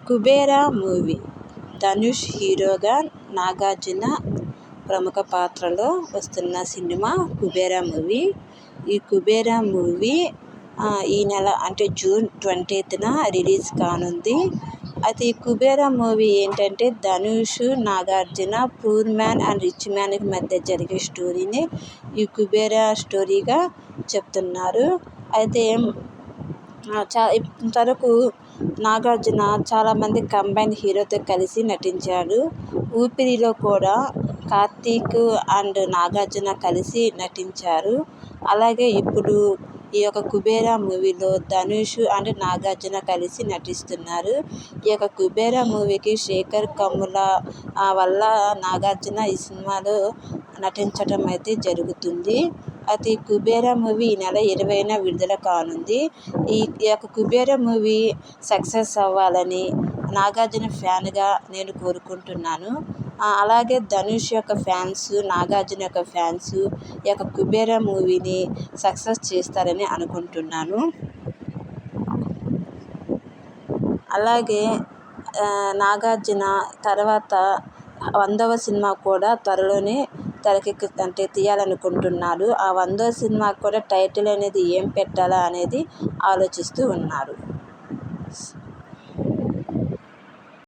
Kubera movie Dhanush హీరోగా, నాగార్జున ప్రముఖ పాత్రలో వస్తున్న సినిమా కుబేరా మూవీ. ఈ కుబేరా మూవీ ఈ నెల అంటే జూన్ 20న రిలీజ్ కానుంది. అయితే ఈ కుబేరా మూవీ ఏంటంటే Dhanush, Nagarjuna poor man and rich మ్యాన్కి మధ్య జరిగే స్టోరీని ఈ కుబేరా స్టోరీగా చెప్తున్నారు. అయితే ఇంతవరకు నాగార్జున చాలామంది కంబైన్ హీరోతో కలిసి నటించాడు. ఊపిరిలో కూడా కార్తీక్ అండ్ నాగార్జున కలిసి నటించారు. అలాగే ఇప్పుడు ఈ యొక్క కుబేరా మూవీలో ధనుష్ అండ్ నాగార్జున కలిసి నటిస్తున్నారు. ఈ యొక్క కుబేరా మూవీకి శేఖర్ కమ్ముల వల్ల నాగార్జున ఈ సినిమాలో నటించడం అయితే జరుగుతుంది. అయితే ఈ కుబేరా మూవీ ఈ నెల 20న విడుదల కానుంది. ఈ యొక్క కుబేరా మూవీ సక్సెస్ అవ్వాలని నాగార్జున ఫ్యాన్గా నేను కోరుకుంటున్నాను. అలాగే ధనుష్ యొక్క ఫ్యాన్స్, నాగార్జున యొక్క ఫ్యాన్స్ ఈ యొక్క కుబేరా మూవీని సక్సెస్ చేస్తారని అనుకుంటున్నాను. అలాగే నాగార్జున తర్వాత 100వ సినిమా కూడా త్వరలోనే తీయాలనుకుంటున్నాడు. ఆ 100వ సినిమాకి కూడా టైటిల్ అనేది ఏం పెట్టాలా అనేది ఆలోచిస్తూ ఉన్నారు.